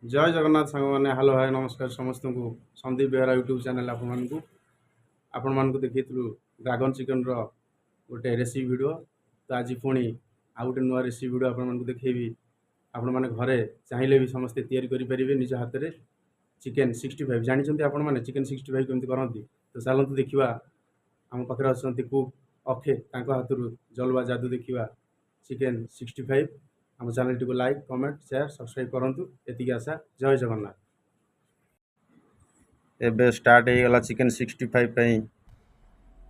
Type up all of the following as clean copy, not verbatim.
जय जगन्नाथ सांग मैंने हेलो हाय नमस्कार समस्त को संदीप बेहरा यूट्यूब चैनल आपण मानक देखी ड्रागन चिकन रोटे रेसिपी वीडियो। तो आज पुणी आउ गोटे नुआ रेसिपी वीडियो आपण देखी आपण मैंने घरे चाहिए भी समस्ते तैयारी करेंगे निज हाथ में चिकेन 65 जानते आपण मैंने चिकेन 65 केमती करती। तो चलते देखा आम पाखे अच्छा कुक अक्षय हाथ जलवा जादू देखा चिकेन 65 आम channel T like comment share subscribe करूँ एति आशा। जय जगन्नाथ। एबे स्टार्ट हो गला चिकेन 65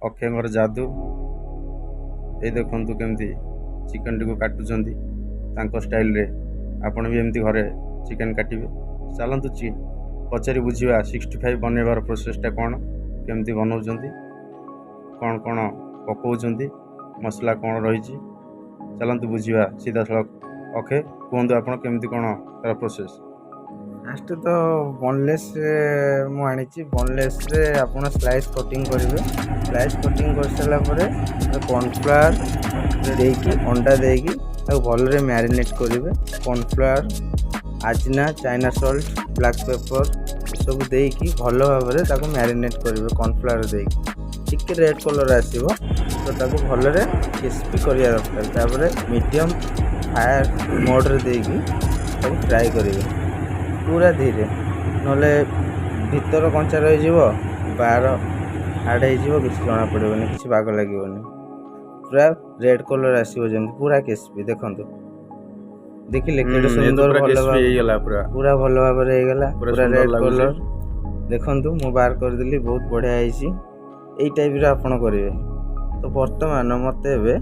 अक्षय जादू ये देखु केमती चिकेन टी काटुंट स्टाइल रे आपण भी एमती घरे चिकेन काटिबे। चलतु पचारि बुझा 65 बनइबार प्रोसेसटा कौन केमती बनाउछंती कौन कौन पकाउछंती मसला कौन रही। चलतु बुझा सीधा सड़क ओके कहतु आप केमती कौन तार प्रोसेस। फास्ट तो बोनलेस मुझे बोनलेस आप स्लाइस कटिंग करेंगे। स्लाइस कटिंग कर सारा कॉर्नफ्लावर देकी अंडा देकी भल मैरिनेट करेंगे। कॉर्नफ्लावर आजना चाइना सॉल्ट ब्लैक पेपर सब देकी भल भाव मैरिनेट करेंगे। कॉर्नफ्लावर देकी टिके रेड कलर आसो तो भल क्रिस्पी करिया दरकार। मीडियम फायर मोड्रे देकी फ्राए करेंगे पूरा धीरे नले भीतर कंचा रही बाहर हार्ड हो किसी जना पड़ोनी किसी बाग लगे पूरा रेड कलर आसो जमी पूरा क्रिस्पी देखते देखिले केते सुंदर पूरा भल भाव पूरा रेड कलर देखंतु मु बाहर कर देली बहुत बढ़िया होइसी। एई टाइप रे आपण करिवे। तो वर्तमान मते एबे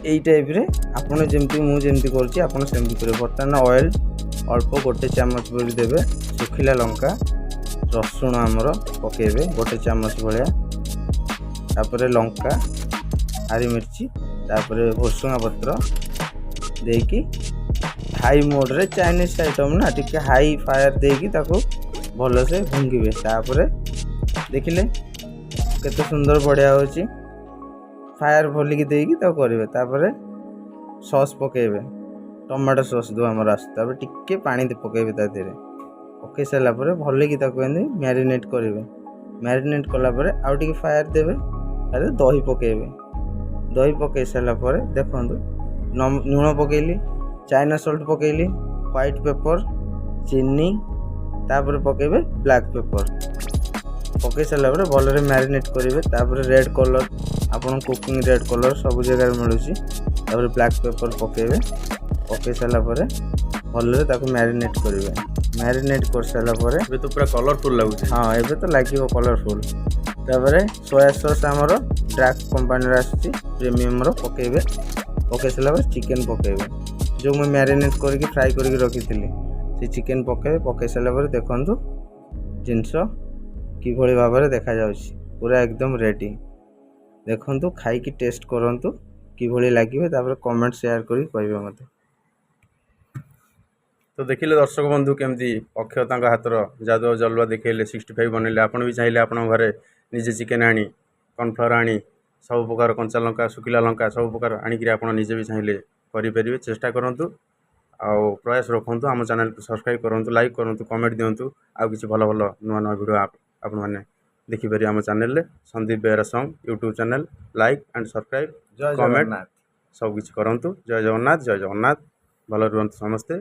एई टाइप रे आपण जेमती मु जेमती करछि आपण सेमती करिवे। वर्तमान ऑयल अल्प गोटे चामच भरी देवे। सुखिला लंका रसुण आमर पकेबे गोटे चामच भाया तापर लंका हरी मिर्ची तापर भुसुंगा पत्र देकी हाई मोड रे चाइनीज आइटम ना टिके हाई फायर देकी ताको भल से भुंगिबे। तापर देखिले केते सुंदर बढ़िया होची फायर भलिकी देकी ताको करिवे। तापर सॉस पकेबे टमाटो सॉस दो आमर आस टिके पानी पकेबे ता देरे पकई सारा भल की मैरिनेट करेंगे। मैरिनेट कलापर आउ टिके फायर देवे तारे दही पकेबे। दही पकई सारापर देखु लुण पकेली चाइना सॉल्ट पकेली व्हाइट पेपर चीनी तापर पकेबे ब्लैक पेपर पकई सारा भल मैरिनेट करेंगे। तापर रेड कलर आपन कुकिंग रेड कलर सब जगह मिलूँ ब्लैक पेपर पकेबे पकई सारापर भल मैरिनेट करेंगे। मैरिनेट कर सारापर तो पूरा कलरफुल लगुच। हाँ एबे तो लगे कलरफुल। तापर सोया सॉस आमर ड्राक कंपानी आसुची प्रीमियम पकेबे पकई सारापर चिकेन पकेबे जो मैं मैरिनेट करके फ्राई करके रखी से चिकेन पकेबे पकई सारापर देखंतु जिनस कि भाव में देखा जाउछि पूरा एकदम रेडी। देखंतु खाई की टेस्ट करंतु कि भली लागिबे तापर कमेंट शेयर करी कहबे मते। तो देखिले दर्शक बंधु केमती अक्षय हाथर जादू जलवा देखले 65 बनइले। आपण भी चाहिए आप घरे निजे चिकेन आनी कॉर्नफ्लावर आनी सब प्रकार कंचा लंका सुखिला लंका सब प्रकार आणिक आप निजे भी चाहिए करेंगे। चेष्टा करूँ आउ प्रयास रखु आम चैनल को सब्सक्राइब करूँ लाइक करूँ कमेंट दिंतु आउ कि भल भल नुआ नुआ वीडियो आपण मैंने देखिपारे आम channel Sandeep Behera song YouTube channel like and subscribe comment सब किसी करूँ। जय जगन्नाथ भल रुहतु समस्ते।